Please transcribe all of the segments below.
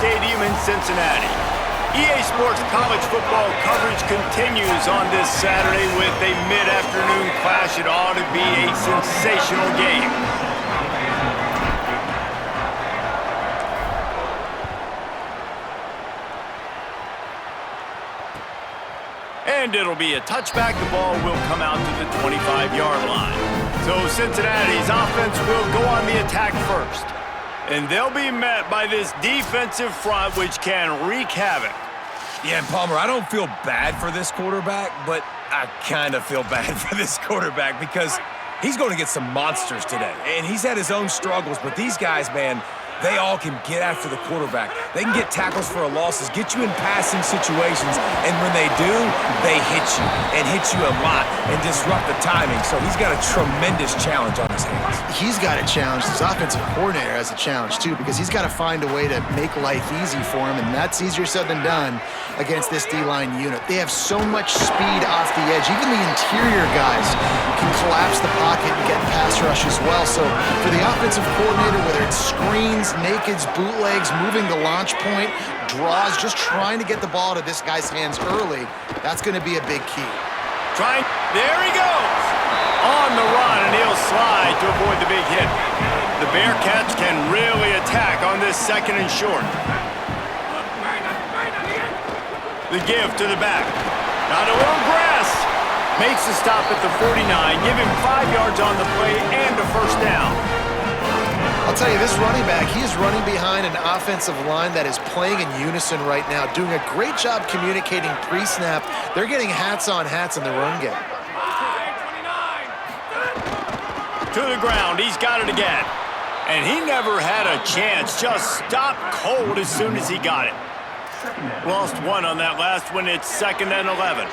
Stadium in Cincinnati. EA Sports college football coverage continues on this Saturday with a mid-afternoon clash. It ought to be a sensational game. And it'll be a touchback. The ball will come out to the 25-yard line. So Cincinnati's offense will go on the attack first. And they'll be met by this defensive front, which can wreak havoc. Yeah, and Palmer, I don't feel bad for this quarterback, but I kind of feel bad for this quarterback because he's going to get some monsters today. And he's had his own struggles, but these guys, man, they all can get after the quarterback. They can get tackles for losses, get you in passing situations, and when they do, they hit you, and hit you a lot, and disrupt the timing. So he's got a tremendous challenge on his hands. He's got a challenge. His offensive coordinator has a challenge, too, because he's got to find a way to make life easy for him, and that's easier said than done against this D-line unit. They have so much speed off the edge. Even the interior guys can collapse the pocket and get pass rush as well. So for the offensive coordinator, whether it's screens, nakeds, bootlegs, moving the launch point, draws, just trying to get the ball to this guy's hands early, that's going to be a big key. There he goes! On the run, and he'll slide to avoid the big hit. The Bearcats can really attack on this second and short. The give to the back. Got a little grass. Makes the stop at the 49. Give him 5 yards on the play and a first down. I'll tell you, this running back, he is running behind an offensive line that is playing in unison right now, doing a great job communicating pre-snap. They're getting hats on hats in the run game. To the ground, he's got it again. And he never had a chance, just stopped cold as soon as he got it. Lost one on that last one, it's 2nd and 11.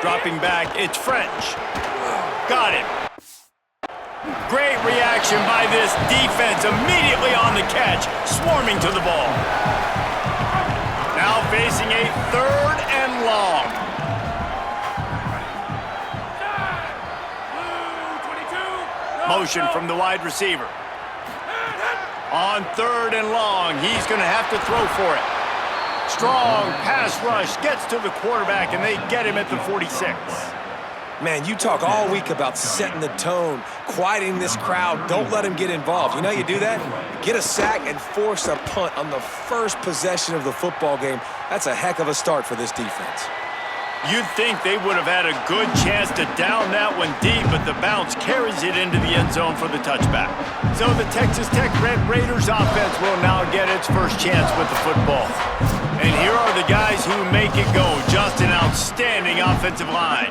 Dropping back, it's French. Got it. Great reaction by this defense, immediately on the catch, swarming to the ball. Now facing a 3rd and long. Motion from the wide receiver. On 3rd and long, he's going to have to throw for it. Strong pass rush gets to the quarterback, and they get him at the 46. Man, you talk all week about setting the tone, quieting this crowd. Don't let him get involved. You know how you do that? Get a sack and force a punt on the first possession of the football game. That's a heck of a start for this defense. You'd think they would have had a good chance to down that one deep, but the bounce carries it into the end zone for the touchback. So the Texas Tech Red Raiders offense will now get its first chance with the football. And here are the guys who make it go. Just an outstanding offensive line.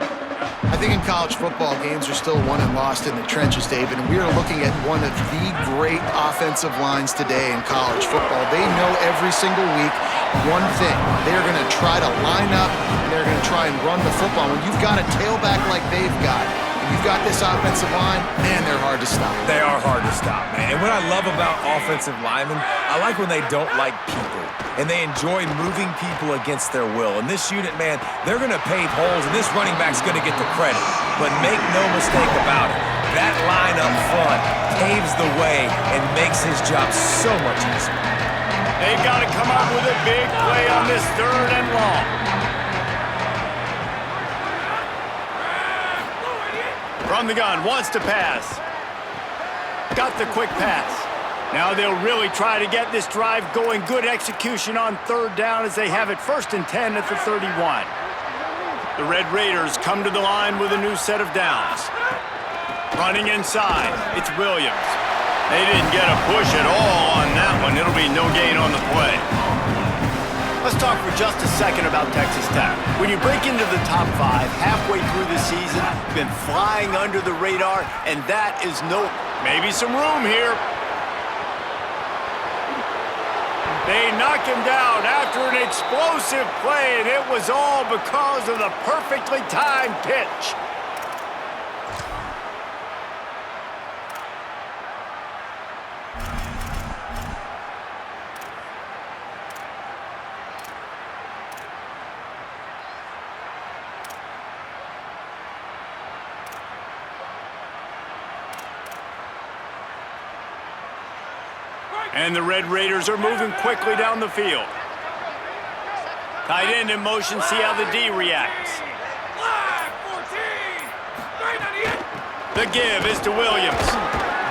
I think in college football, games are still won and lost in the trenches, David, and we are looking at one of the great offensive lines today in college football. They know every single week one thing. They're going to try to line up, and they're going to try and run the football. When you've got a tailback like they've got, and you've got this offensive line, man, they're hard to stop. They are hard to stop, man. And what I love about offensive linemen, I like when they don't like people, and they enjoy moving people against their will. And this unit, man, they're going to pave holes, and this running back's going to get the credit. But make no mistake about it, that line up front paves the way and makes his job so much easier. They've got to come up with a big play on this 3rd and long. From the gun, wants to pass. Got the quick pass. Now they'll really try to get this drive going. Good execution on 3rd down as they have it 1st and 10 at the 31. The Red Raiders come to the line with a new set of downs. Running inside, it's Williams. They didn't get a push at all on that one. It'll be no gain on the play. Let's talk for just a second about Texas Tech. When you break into the top 5 halfway through the season, been flying under the radar, and that is maybe some room here. They knock him down after an explosive play, and it was all because of the perfectly timed pitch. And the Red Raiders are moving quickly down the field. Tight end in motion, see how the D reacts. The give is to Williams.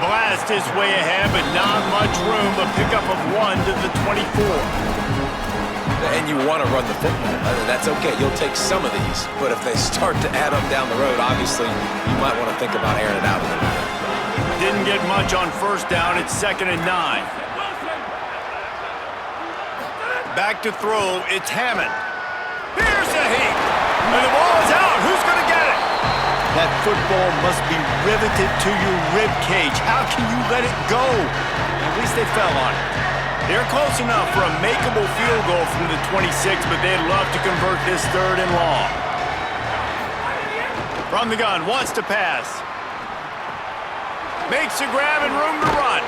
Blast his way ahead, but not much room. A pickup of 1 to the 24. And you want to run the football. That's okay. You'll take some of these. But if they start to add up down the road, obviously, you might want to think about airing it out a little bit. Didn't get much on first down. It's 2nd and 9. Back to throw. It's Hammond. Here's the heat. And the ball is out. Who's going to get it? That football must be riveted to your rib cage. How can you let it go? At least they fell on it. They're close enough for a makeable field goal from the 26, but they'd love to convert this 3rd and long. From the gun, wants to pass. Makes a grab and room to run.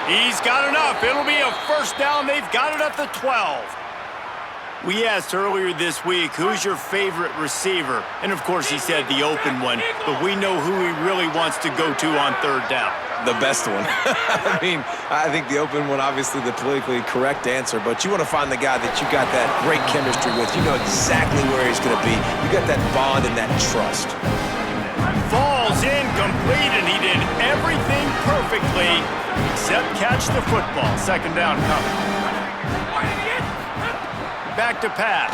He's got enough. It'll be a first down. They've got it at the 12. We asked earlier this week, who's your favorite receiver? And, of course, he said the open one, but we know who he really wants to go to on 3rd down. The best one. I mean, I think the open one, obviously the politically correct answer, but you want to find the guy that you got that great chemistry with. You know exactly where he's going to be. You got that bond and that trust. Falls incomplete, and he did everything perfectly except catch the football. 2nd down coming. Back to pass.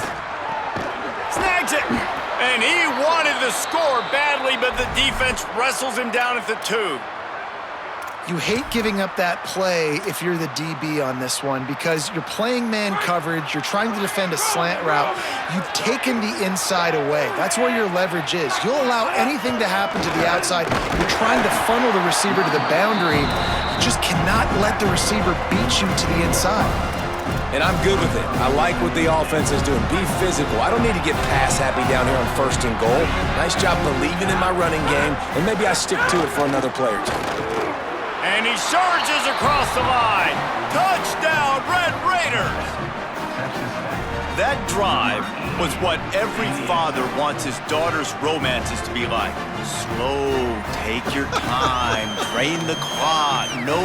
Snags it. And he wanted the score badly, but the defense wrestles him down at the 2. You hate giving up that play if you're the DB on this one because you're playing man coverage, you're trying to defend a slant route, you've taken the inside away. That's where your leverage is. You'll allow anything to happen to the outside. You're trying to funnel the receiver to the boundary. You just cannot let the receiver beat you to the inside. And I'm good with it. I like what the offense is doing. Be physical. I don't need to get pass happy down here on 1st and goal. Nice job believing in my running game, and maybe I stick to it for another play or 2. And he surges across the line. Touchdown, Red Raiders! That drive was what every father wants his daughter's romances to be like. Slow, take your time, drain the clock, no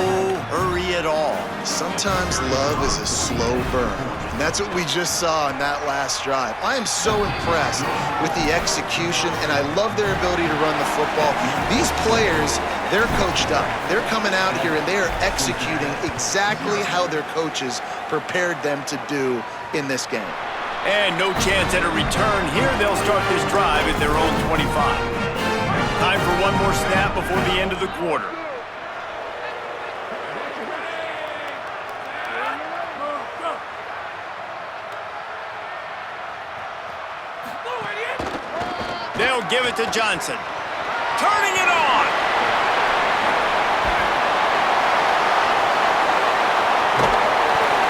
hurry at all. Sometimes love is a slow burn. And that's what we just saw in that last drive. I am so impressed with the execution, and I love their ability to run the football. These players, they're coached up. They're coming out here, and they are executing exactly how their coaches prepared them to do in this game. And no chance at a return here. They'll start this drive at their own 25. Time for one more snap before the end of the quarter. They'll give it to Johnson. Turning it on.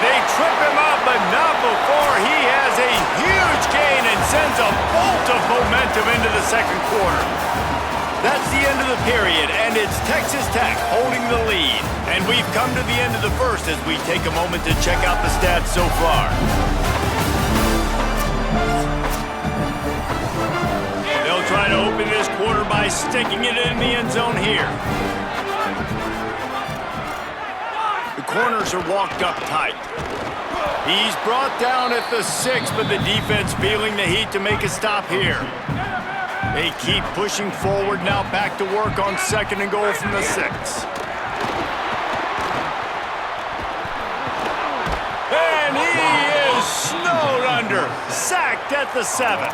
They trip him up, but not before he has a huge gain and sends a bolt of momentum into the 2nd quarter. That's the end of the period, and it's Texas Tech holding the lead. And we've come to the end of the 1st as we take a moment to check out the stats so far. They'll try to open this quarter by sticking it in the end zone here. The corners are walked up tight. He's brought down at the 6, but the defense feeling the heat to make a stop here. They keep pushing forward now, back to work on 2nd and goal from the 6. And he is snowed under, sacked at the 7.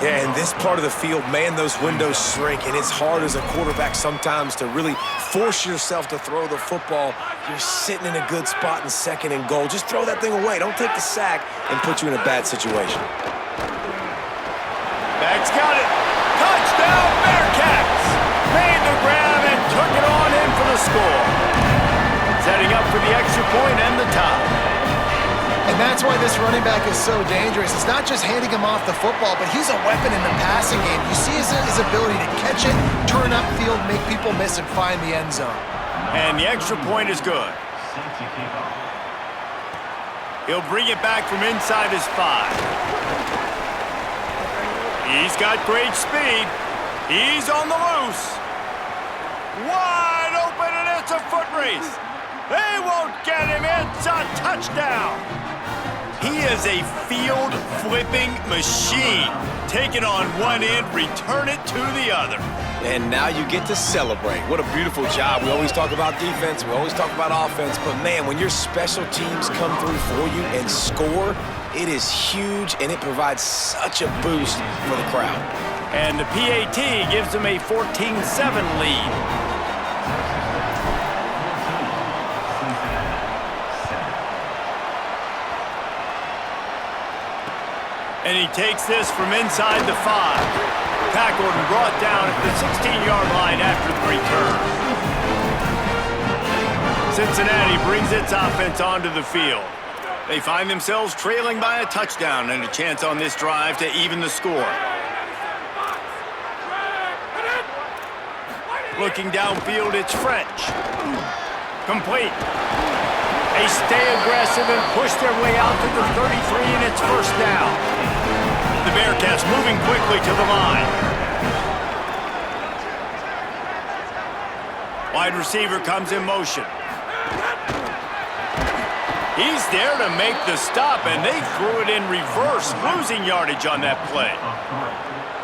Yeah, in this part of the field, man, those windows shrink, and it's hard as a quarterback sometimes to really force yourself to throw the football. You're sitting in a good spot in 2nd and goal. Just throw that thing away. Don't take the sack and put you in a bad situation. Bag's got it. Touchdown, Bearcats! Made the grab and took it on in for the score. Setting up for the extra point and the tie. And that's why this running back is so dangerous. It's not just handing him off the football, but he's a weapon in the passing game. You see his ability to catch it, turn upfield, make people miss, and find the end zone. And the extra point is good. He'll bring it back from inside his 5. He's got great speed. He's on the loose. Wide open, and it's a foot race. They won't That's a touchdown! He is a field-flipping machine. Take it on one end, return it to the other. And now you get to celebrate. What a beautiful job. We always talk about defense, we always talk about offense, but man, when your special teams come through for you and score, it is huge, and it provides such a boost for the crowd. And the PAT gives them a 14-7 lead. And he takes this from inside the 5. Tackled and brought down at the 16-yard line after the return. Cincinnati brings its offense onto the field. They find themselves trailing by a touchdown and a chance on this drive to even the score. Looking downfield, it's French. Complete. They stay aggressive and push their way out to the 33, and it's first down. The Bearcats moving quickly to the line. Wide receiver comes in motion. He's there to make the stop, and they threw it in reverse, losing yardage on that play.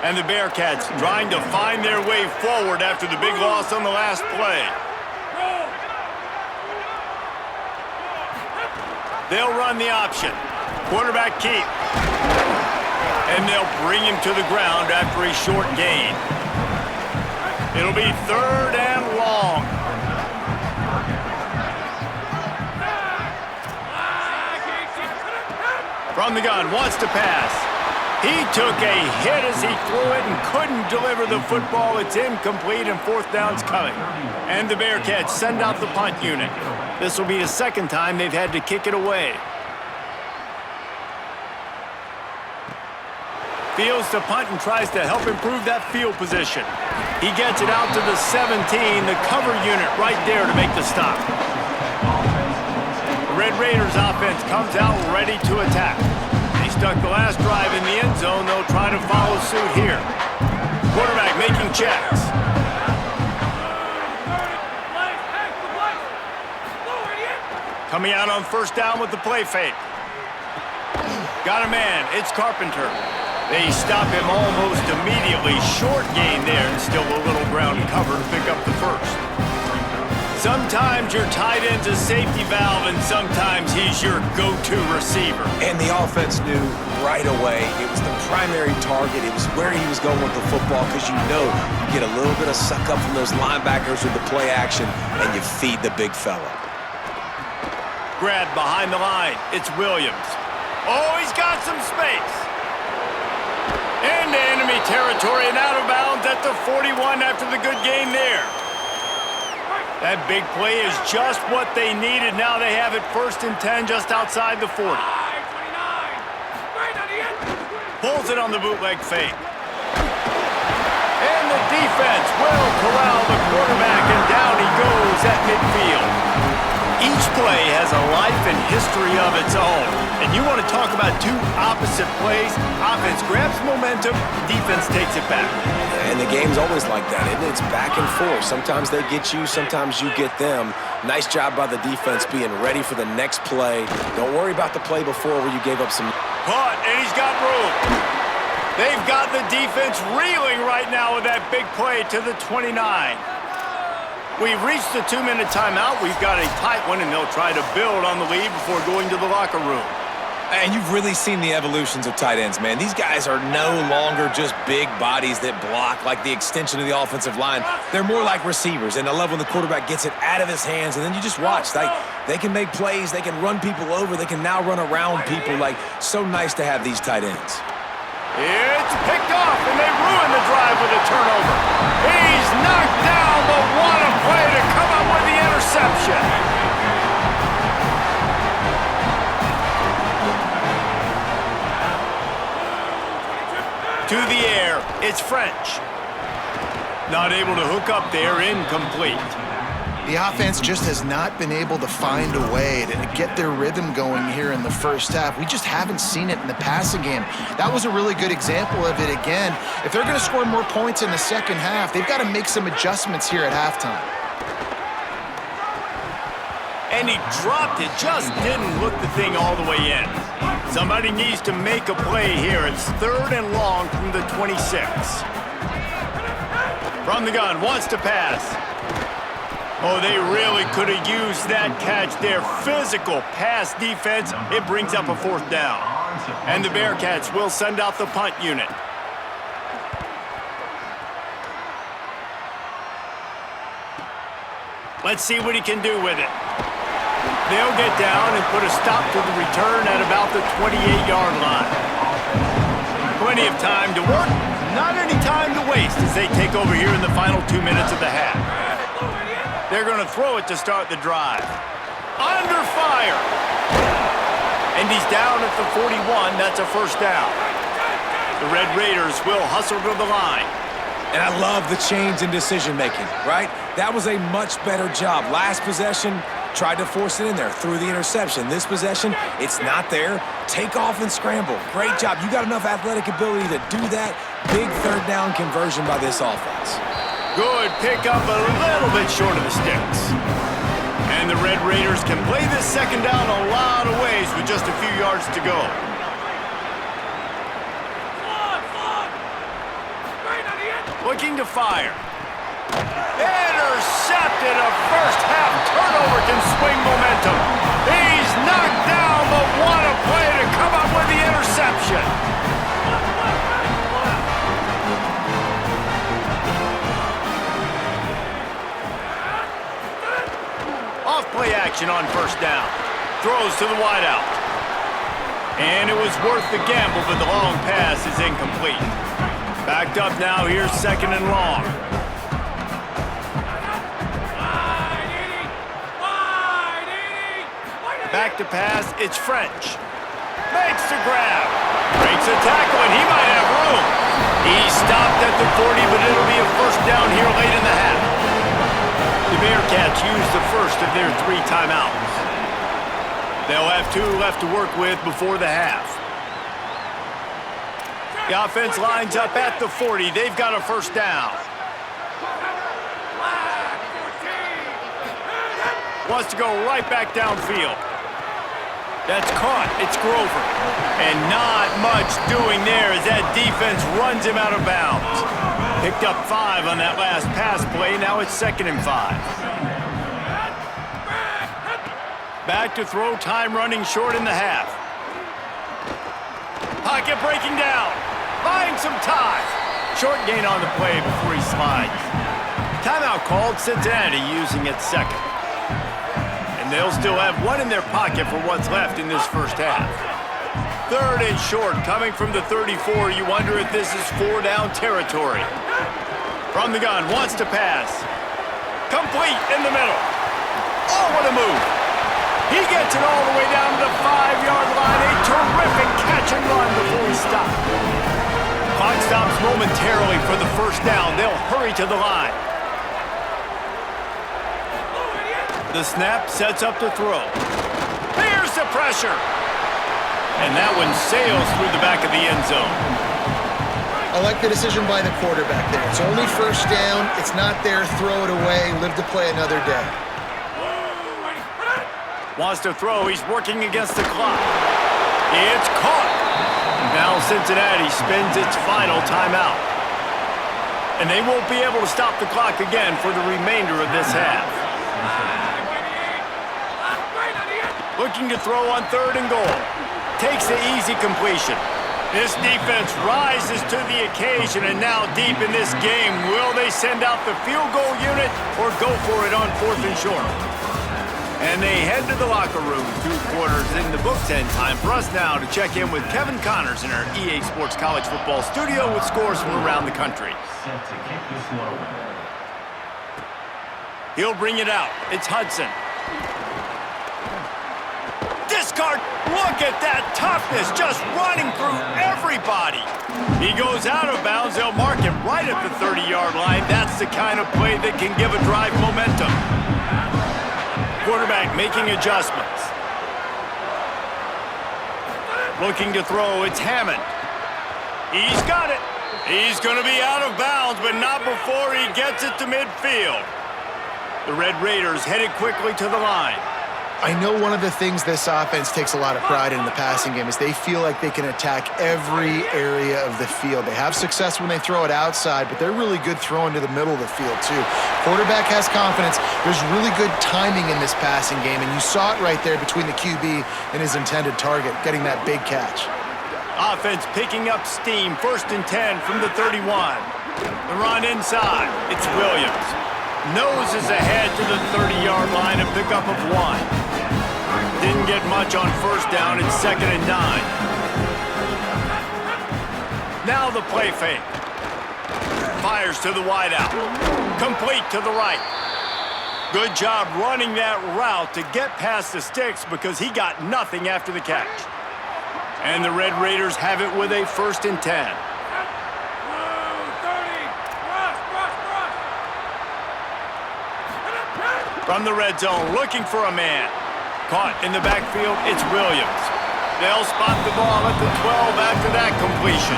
And the Bearcats trying to find their way forward after the big loss on the last play. They'll run the option. Quarterback keep. And they'll bring him to the ground after a short gain. It'll be 3rd and long. From the gun, wants to pass. He took a hit as he threw it and couldn't deliver the football. It's incomplete, and 4th down's coming. And the Bearcats send out the punt unit. This will be the 2nd time they've had to kick it away. Fields to punt and tries to help improve that field position. He gets it out to the 17, the cover unit right there to make the stop. The Red Raiders offense comes out ready to attack. They stuck the last drive in the end zone. They'll try to follow suit here. Quarterback making checks. Coming out on 1st down with the play fake. Got a man. It's Carpenter. They stop him almost immediately. Short gain there, and still a little ground cover to pick up the 1st. Sometimes your tight end's a safety valve, and sometimes he's your go-to receiver. And the offense knew right away it was the primary target. It was where he was going with the football, because you know you get a little bit of suck up from those linebackers with the play action, and you feed the big fella. Grab behind the line. It's Williams. Oh, he's got some space. Into enemy territory and out of bounds at the 41 after the good gain there. That big play is just what they needed. Now they have it 1st and 10 just outside the 40. Pulls it on the bootleg fake. And the defense will corral the quarterback, and down he goes at midfield. Each play has a life and history of its own. And you want to talk about 2 opposite plays. Offense grabs momentum, defense takes it back. And the game's always like that, isn't it? It's back and forth. Sometimes they get you, sometimes you get them. Nice job by the defense being ready for the next play. Don't worry about the play before where you gave up some. Caught, and he's got room. They've got the defense reeling right now with that big play to the 29. We've reached the 2-minute timeout. We've got a tight one, and they'll try to build on the lead before going to the locker room. And you've really seen the evolutions of tight ends, man. These guys are no longer just big bodies that block like the extension of the offensive line. They're more like receivers, and I love when the quarterback gets it out of his hands, and then you just watch. Like, they can make plays. They can run people over. They can now run around people. Like, so nice to have these tight ends. It's picked off, and they ruin the drive with a turnover. He's knocked down, but what a play to come up with the interception. To the air, it's French. Not able to hook up there, incomplete. The offense just has not been able to find a way to get their rhythm going here in the 1st half. We just haven't seen it in the passing game. That was a really good example of it again. If they're going to score more points in the 2nd half, they've got to make some adjustments here at halftime. And and he dropped it. Just didn't look the thing all the way in. Somebody needs to make a play here. It's 3rd and long from the 26. From the gun, wants to pass. Oh, they really could have used that catch there. Physical pass defense. It brings up a 4th down. And the Bearcats will send out the punt unit. Let's see what he can do with it. They'll get down and put a stop to the return at about the 28-yard line. Plenty of time to work, not any time to waste as they take over here in the final 2 minutes of the half. They're going to throw it to start the drive. Under fire. And he's down at the 41. That's a 1st down. The Red Raiders will hustle to the line. And I love the change in decision-making, right? That was a much better job. Last possession, tried to force it in there, threw the interception. This possession, it's not there. Take off and scramble. Great job. You got enough athletic ability to do that. Big 3rd down conversion by this offense. Good pick up, a little bit short of the sticks. And the Red Raiders can play this 2nd down a lot of ways with just a few yards to go. Looking to fire. Intercepted. A first-half turnover can swing momentum. He's knocked down, but what a play to come up with the interception. Off-play action on 1st down. Throws to the wideout. And it was worth the gamble, but the long pass is incomplete. Backed up now, here's 2nd and long. Back to pass, it's French. Makes the grab. Breaks a tackle, and he might have room. He stopped at the 40, but it'll be a 1st down here late in the half. The Bearcats use the first of their 3 timeouts. They'll have 2 left to work with before the half. The offense lines up at the 40. They've got a 1st down. Wants to go right back downfield. That's caught. It's Grover. And not much doing there as that defense runs him out of bounds. Picked up 5 on that last pass play. Now it's 2nd and 5. Back to throw, time running short in the half. Pocket breaking down. Buying some time. Short gain on the play before he slides. Timeout called, Cincinnati using its 2nd. And they'll still have 1 in their pocket for what's left in this 1st half. 3rd and short coming from the 34. You wonder if this is 4-down territory. From the gun, wants to pass. Complete in the middle. Oh, what a move. He gets it all the way down to the 5-yard line. A terrific catch and run before he stopped. Clock stops momentarily for the 1st down. They'll hurry to the line. The snap sets up the throw. Here's the pressure. And that one sails through the back of the end zone. I like the decision by the quarterback there. It's only 1st down. It's not there. Throw it away. Live to play another day. Wants to throw. He's working against the clock. It's caught. Now Cincinnati spends its final timeout. And they won't be able to stop the clock again for the remainder of this half. Looking to throw on 3rd and goal. Takes the easy completion. This defense rises to the occasion, and now deep in this game, will they send out the field goal unit or go for it on 4th and short? And they head to the locker room. 2 quarters in the books, and time for us now to check in with Kevin Connors in our EA Sports College Football studio with scores from around the country. He'll bring it out. It's Hudson. Discard. Look at that toughness, just running through everybody. He goes out of bounds. They'll mark him right at the 30-yard line. That's the kind of play that can give a drive momentum. Quarterback making adjustments. Looking to throw, it's Hammond. He's got it. He's going to be out of bounds, but not before he gets it to midfield. The Red Raiders headed quickly to the line. I know one of the things this offense takes a lot of pride in the passing game is they feel like they can attack every area of the field. They have success when they throw it outside, but they're really good throwing to the middle of the field too. Quarterback has confidence. There's really good timing in this passing game, and you saw it right there between the QB and his intended target, getting that big catch. Offense picking up steam, 1st and 10 from the 31. The run inside. It's Williams. Noses ahead to the 30-yard line, a pickup of 1. Didn't get much on 1st down. It's 2nd and 9. Now the play fake. Fires to the wideout. Complete to the right. Good job running that route to get past the sticks because he got nothing after the catch. And the Red Raiders have it with a 1st and 10. From the red zone, looking for a man. Caught in the backfield, it's Williams. They'll spot the ball at the 12 after that completion.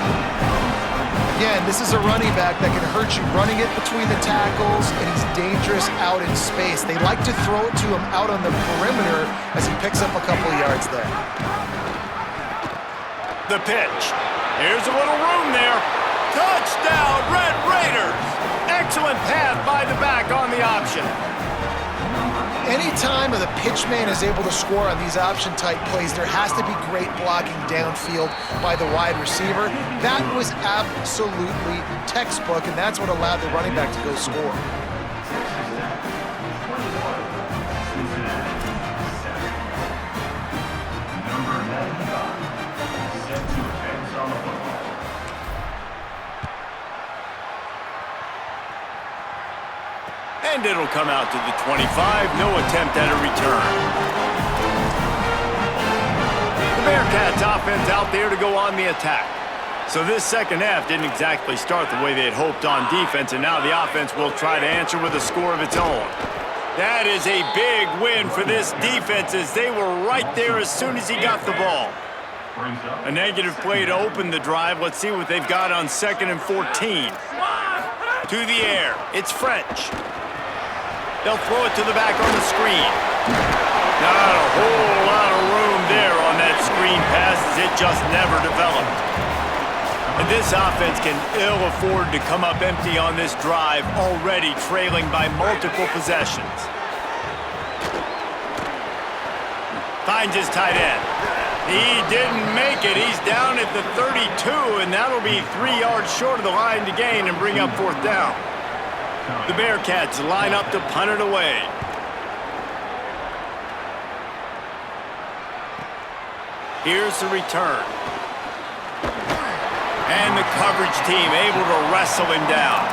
Again, this is a running back that can hurt you running it between the tackles, and he's dangerous out in space. They like to throw it to him out on the perimeter as he picks up a couple of yards there. The pitch. Here's a little room there. Touchdown, Red Raiders! Excellent pass by the back on the option. Anytime the pitch man is able to score on these option-type plays, there has to be great blocking downfield by the wide receiver. That was absolutely textbook, and that's what allowed the running back to go score. And it'll come out to the 25. No attempt at a return. The Bearcats offense out there to go on the attack. So this second half didn't exactly start the way they had hoped on defense, and now the offense will try to answer with a score of its own. That is a big win for this defense as they were right there as soon as he got the ball. A negative play to open the drive. Let's see what they've got on 2nd and 14. To the air. It's French. They'll throw it to the back on the screen. Not a whole lot of room there on that screen pass as it just never developed. And this offense can ill afford to come up empty on this drive, already trailing by multiple possessions. Finds his tight end. He didn't make it. He's down at the 32, and that'll be 3 yards short of the line to gain and bring up 4th down. The Bearcats line up to punt it away. Here's the return. And the coverage team able to wrestle him down.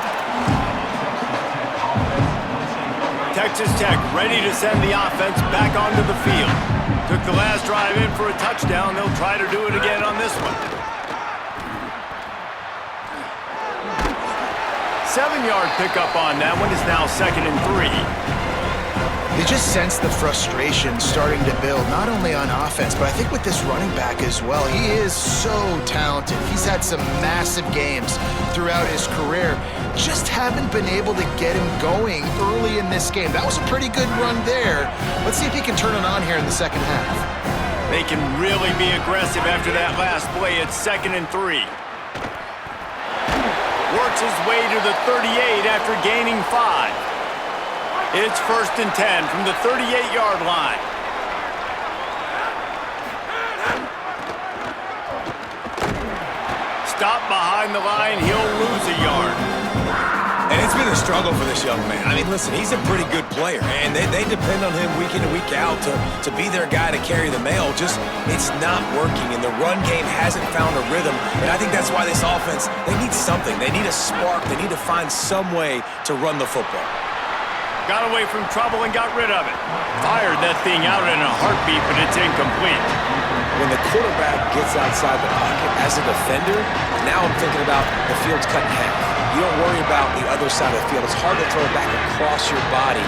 Texas Tech ready to send the offense back onto the field. Took the last drive in for a touchdown. They'll try to do it again on this one. 7-yard pickup on that one is now 2nd and 3. They just sense the frustration starting to build, not only on offense, but I think with this running back as well. He is so talented. He's had some massive games throughout his career. Just haven't been able to get him going early in this game. That was a pretty good run there. Let's see if he can turn it on here in the second half. They can really be aggressive after that last play. It's 2nd and 3. Works his way to the 38 after gaining 5. It's 1st and 10 from the 38-yard line. Stop behind the line, he'll lose a yard. And it's been a struggle for this young man. I mean, listen, he's a pretty good player, and they depend on him week in and week out to be their guy to carry the mail. Just, it's not working, and the run game hasn't found a rhythm. And I think that's why this offense, they need something. They need a spark. They need to find some way to run the football. Got away from trouble and got rid of it. Fired that thing out in a heartbeat, but it's incomplete. When the quarterback gets outside the pocket as a defender, now I'm thinking about the field's cut in half. You don't worry about the other side of the field. It's hard to throw it back across your body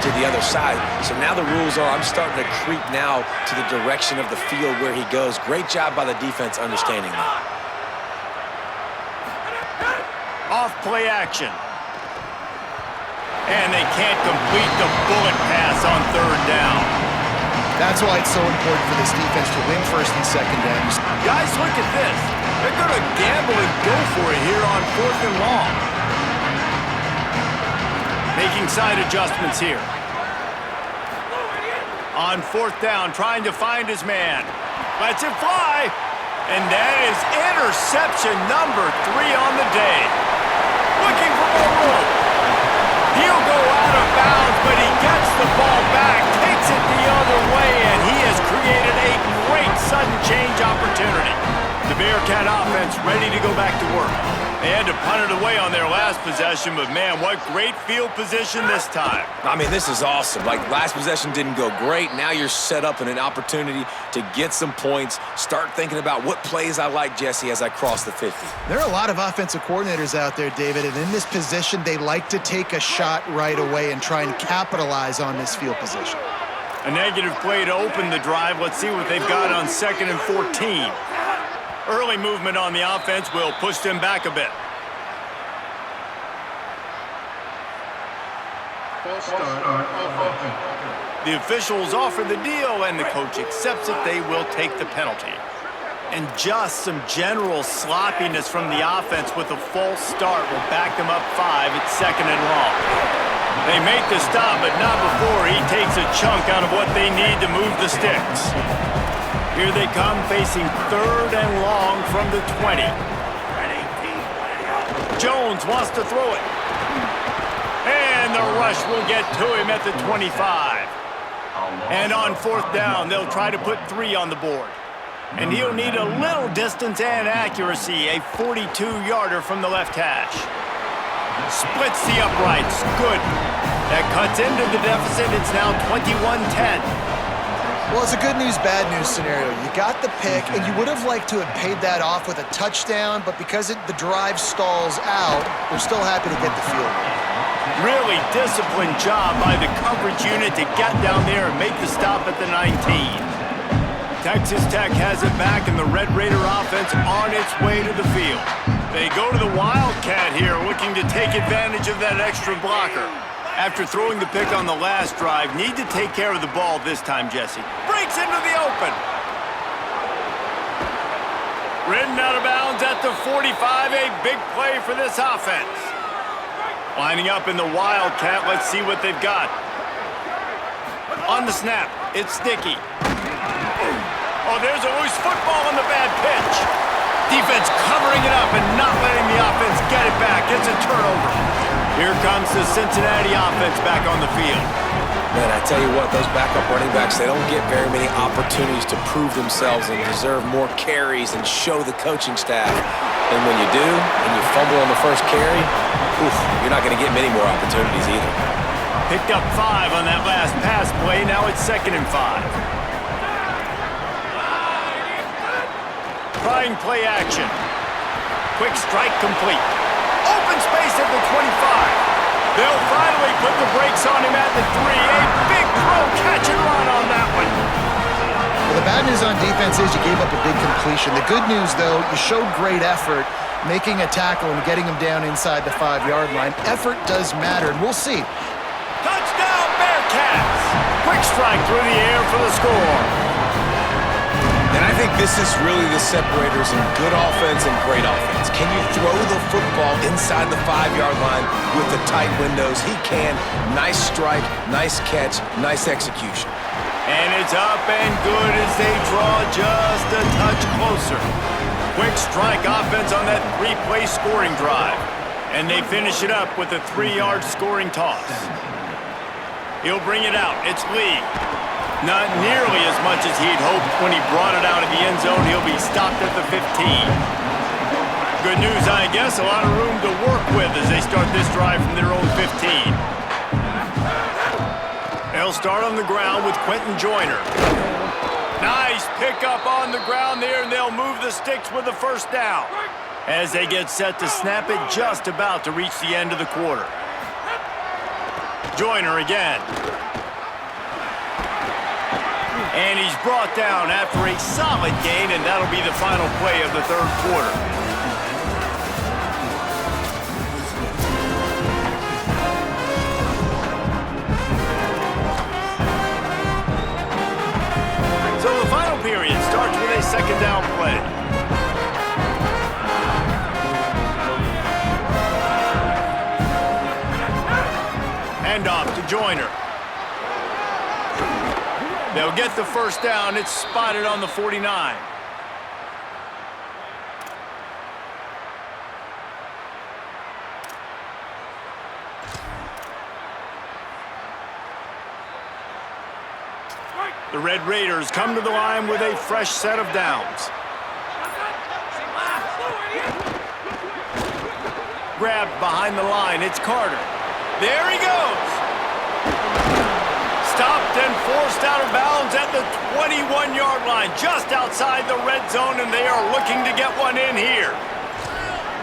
to the other side. So now the rules are I'm starting to creep now to the direction of the field where he goes. Great job by the defense understanding that. Off play action. And they can't complete the bullet pass on 3rd down. That's why it's so important for this defense to win first and second downs. Guys, look at this. They're going to gamble and go for it here on 4th and long. Making side adjustments here. On 4th down, trying to find his man. Lets it fly. And that is interception number 3 on the day. Looking for more room. He'll go out of bounds, but he gets the ball back, takes it the other way, and he has created a great sudden change opportunity. The Bearcat offense ready to go back to work. They had to punt it away on their last possession, but man, what great field position this time. I mean, this is awesome. Like, last possession didn't go great. Now you're set up in an opportunity to get some points. Start thinking about what plays I like, Jesse, as I cross the 50. There are a lot of offensive coordinators out there, David, and in this position, they like to take a shot right away and try and capitalize on this field position. A negative play to open the drive. Let's see what they've got on 2nd and 14. Early movement on the offense will push them back a bit. The officials offer the deal, and the coach accepts it. They will take the penalty. And just some general sloppiness from the offense with a false start will back them up 5 at 2nd and long. They make the stop, but not before he takes a chunk out of what they need to move the sticks. Here they come, facing 3rd and long from the 20. Jones wants to throw it. And the rush will get to him at the 25. And on 4th down, they'll try to put 3 on the board. And he'll need a little distance and accuracy, a 42-yarder from the left hash. Splits the uprights. Good. That cuts into the deficit. It's now 21-10. Well, it's a good news, bad news scenario. You got the pick, and you would have liked to have paid that off with a touchdown, but because the drive stalls out, they're still happy to get the field goal. Really disciplined job by the coverage unit to get down there and make the stop at the 19. Texas Tech has it back, and the Red Raider offense on its way to the field. They go to the Wildcat here, looking to take advantage of that extra blocker. After throwing the pick on the last drive, need to take care of the ball this time, Jesse. Breaks into the open. Ridden out of bounds at the 45, a big play for this offense. Lining up in the Wildcat, let's see what they've got. On the snap, it's Sticky. Oh, there's a loose football on the bad pitch. Defense covering it up and not letting the offense get it back. It's a turnover. Here comes the Cincinnati offense back on the field. Man, I tell you what, those backup running backs, they don't get very many opportunities to prove themselves and deserve more carries and show the coaching staff. And when you do, and you fumble on the first carry, you're not going to get many more opportunities either. Picked up 5 on that last pass play. Now it's 2nd and 5. Trying play action. Quick strike complete. Open space at the 25. They'll finally put the brakes on him at the 3. A big throw, catch and run on that one. Well, the bad news on defense is you gave up a big completion. The good news, though, you showed great effort making a tackle and getting him down inside the 5-yard line. Effort does matter, and we'll see. Touchdown, Bearcats! Quick strike through the air for the score. And I think this is really the separators in good offense and great offense. Can you throw the football inside the 5-yard line with the tight windows? He can. Nice strike, nice catch, nice execution. And it's up and good as they draw just a touch closer. Quick strike offense on that 3-play scoring drive. And they finish it up with a 3-yard scoring toss. He'll bring it out. It's Lee. Not nearly as much as he'd hoped when he brought it out of the end zone. He'll be stopped at the 15. Good news, I guess. A lot of room to work with as they start this drive from their own 15. They'll start on the ground with Quentin Joyner. Nice pickup on the ground there, and they'll move the sticks with the first down. As they get set to snap it, just about to reach the end of the quarter. Joyner again. And he's brought down after a solid gain, and that'll be the final play of the 3rd quarter. second down play. Handoff to Joyner. They'll get the first down. It's spotted on the 49. The Red Raiders come to the line with a fresh set of downs. Grabbed behind the line. It's Carter. There he goes. Stopped and forced out of bounds at the 21-yard line, just outside the red zone, and they are looking to get one in here.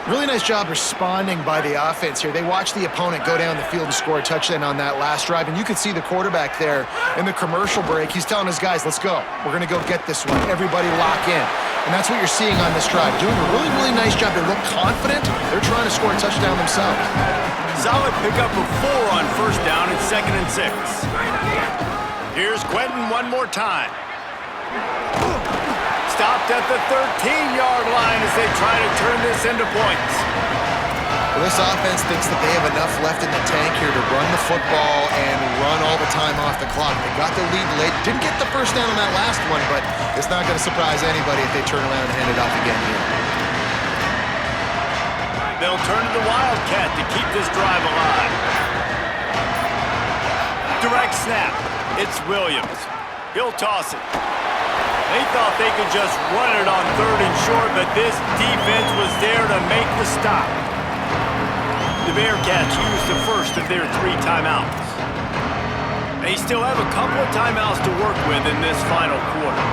Really nice job responding by the offense here. They watched the opponent go down the field and score a touchdown on that last drive, and you could see the quarterback there in the commercial break. He's telling his guys, let's go. We're going to go get this one. Everybody lock in. And that's what you're seeing on this drive. Doing a really, really nice job. They look confident. They're trying to score a touchdown themselves. Solid pickup of 4 on first down and 2nd and 6. Here's Quentin one more time. Stopped at the 13-yard line as they try to turn this into points. Well, this offense thinks that they have enough left in the tank here to run the football and run all the time off the clock. They got the lead late. Didn't get the first down on that last one, but it's not going to surprise anybody if they turn around and hand it off again here. They'll turn to the Wildcat to keep this drive alive. Direct snap. It's Williams. He'll toss it. They thought they could just run it on 3rd and short, but this defense was there to make the stop. The Bearcats used the first of their 3 timeouts. They still have a couple of timeouts to work with in this final quarter.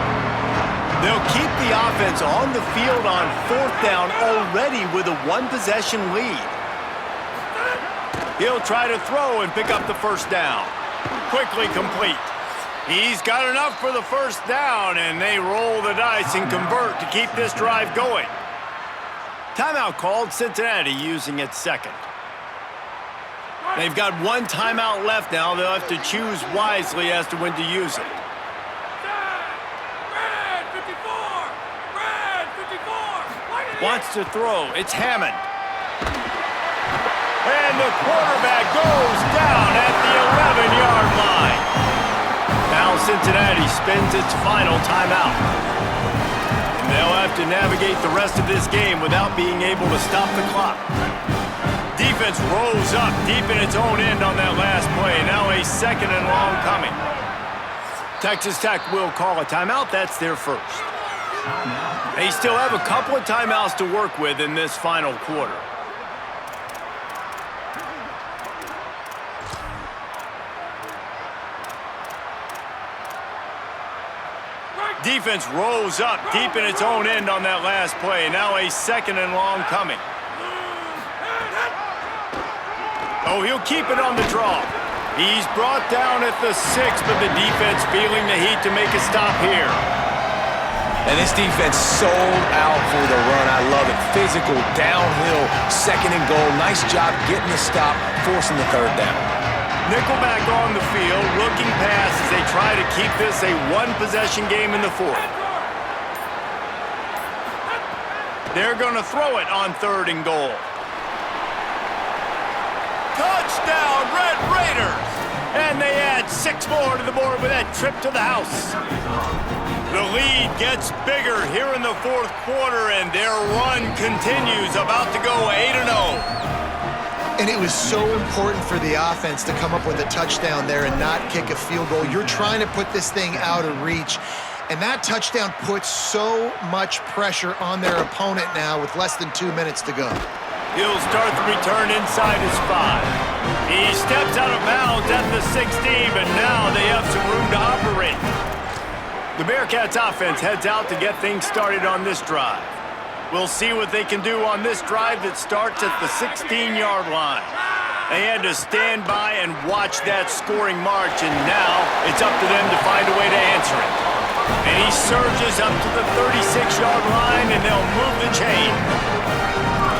They'll keep the offense on the field on 4th down already with a 1-possession lead. He'll try to throw and pick up the first down. Quickly complete. He's got enough for the first down, and they roll the dice and convert to keep this drive going. Timeout called, Cincinnati using its 2nd. They've got 1 timeout left now. They'll have to choose wisely as to when to use it. Wants to throw. It's Hammond. And the quarterback goes down at the 11-yard line. Now Cincinnati spends its final timeout. And they'll have to navigate the rest of this game without being able to stop the clock. Defense rolls up deep in its own end on that last play. Now a 2nd and long coming. Texas Tech will call a timeout. That's their first. They still have a couple of timeouts to work with in this final quarter. Defense rolls up deep in its own end on that last play. Now a 2nd and long coming. Oh, he'll keep it on the draw. He's brought down at the 6, but the defense feeling the heat to make a stop here. And this defense sold out for the run. I love it. Physical, downhill, 2nd and goal. Nice job getting the stop, forcing the 3rd down. Nickelback on the field, looking pass as they try to keep this a 1-possession game in the 4th. They're going to throw it on 3rd and goal. Touchdown, Red Raiders! And they add 6 more to the board with that trip to the house. The lead gets bigger here in the 4th quarter, and their run continues, about to go 8-0. And it was so important for the offense to come up with a touchdown there and not kick a field goal. You're trying to put this thing out of reach. And that touchdown puts so much pressure on their opponent now with less than 2 minutes to go. He'll start the return inside his 5. He steps out of bounds at the 16, but now they have some room to operate. The Bearcats offense heads out to get things started on this drive. We'll see what they can do on this drive that starts at the 16-yard line. They had to stand by and watch that scoring march, and now it's up to them to find a way to answer it. And he surges up to the 36-yard line, and they'll move the chain.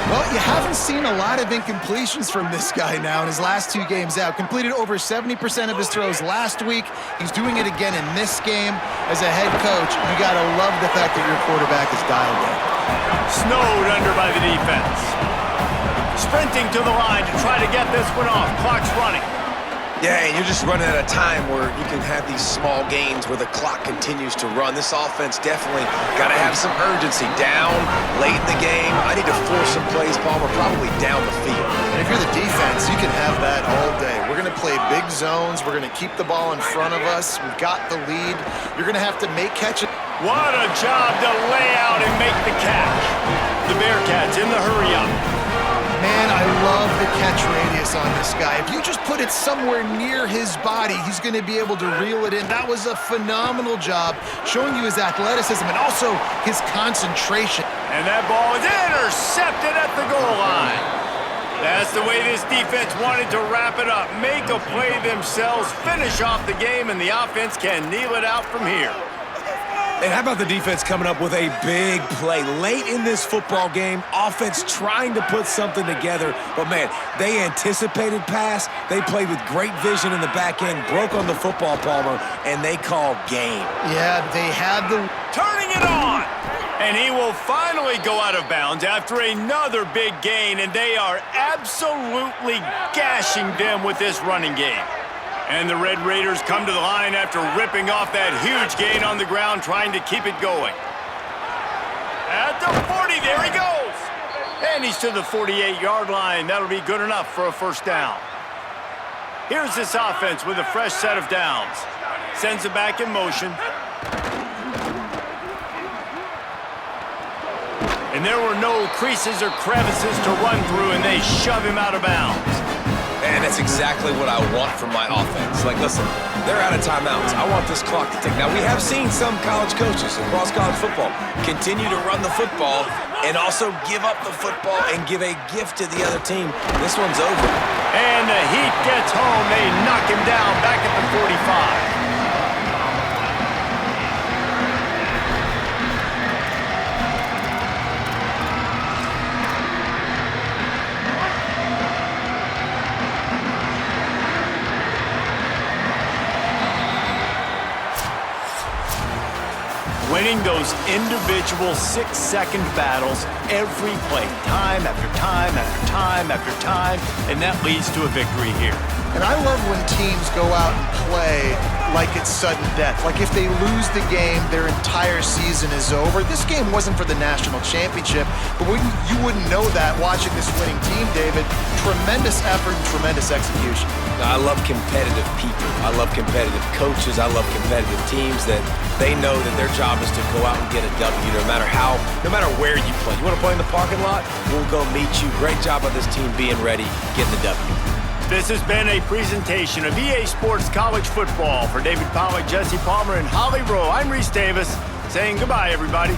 Well, you haven't seen a lot of incompletions from this guy now in his last 2 games out. Completed over 70% of his throws last week. He's doing it again in this game. As a head coach, you got to love the fact that your quarterback is dialed in. Snowed under by the defense. Sprinting to the line to try to get this one off. Clock's running. Yeah, and you're just running at a time where you can have these small gains where the clock continues to run. This offense definitely got to have some urgency. Down, late in the game. I need to force some plays, Palmer, probably down the field. And if you're the defense, you can have that all day. We're going to play big zones. We're going to keep the ball in front of us. We've got the lead. You're going to have to make catches. What a job to lay out and make the catch. The Bearcats in the hurry-up. Man, I love the catch radius on this guy. If you just put it somewhere near his body, he's going to be able to reel it in. That was a phenomenal job, showing you his athleticism and also his concentration. And that ball is intercepted at the goal line. That's the way this defense wanted to wrap it up. Make a play themselves, finish off the game, and the offense can kneel it out from here. And how about the defense coming up with a big play late in this football game? Offense trying to put something together. But, man, they anticipated pass. They played with great vision in the back end, broke on the football, Palmer, and they called game. Yeah, they had the... Turning it on. And he will finally go out of bounds after another big gain, and they are absolutely gashing them with this running game. And the Red Raiders come to the line after ripping off that huge gain on the ground, trying to keep it going. At the 40, there he goes. And he's to the 48-yard line. That'll be good enough for a first down. Here's this offense with a fresh set of downs. Sends it back in motion. And there were no creases or crevices to run through, and they shove him out of bounds. And that's exactly what I want from my offense. Like, listen, they're out of timeouts. I want this clock to tick. Now, we have seen some college coaches across college football continue to run the football and also give up the football and give a gift to the other team. This one's over. And the Heat gets home. They knock him down back at the 45. Winning those individual 6-second battles every play, time after time after time after time, and that leads to a victory here. And I love when teams go out and play like it's sudden death. Like if they lose the game, their entire season is over. This game wasn't for the national championship, but you wouldn't know that watching this winning team, David. Tremendous effort and tremendous execution. I love competitive people. I love competitive coaches. I love competitive teams that they know that their job is to go out and get a W no matter where you play. You want to play in the parking lot? We'll go meet you. Great job by this team being ready, getting the W. This has been a presentation of EA Sports College Football. For David Pollack, Jesse Palmer, and Holly Rowe, I'm Reese Davis saying goodbye, everybody.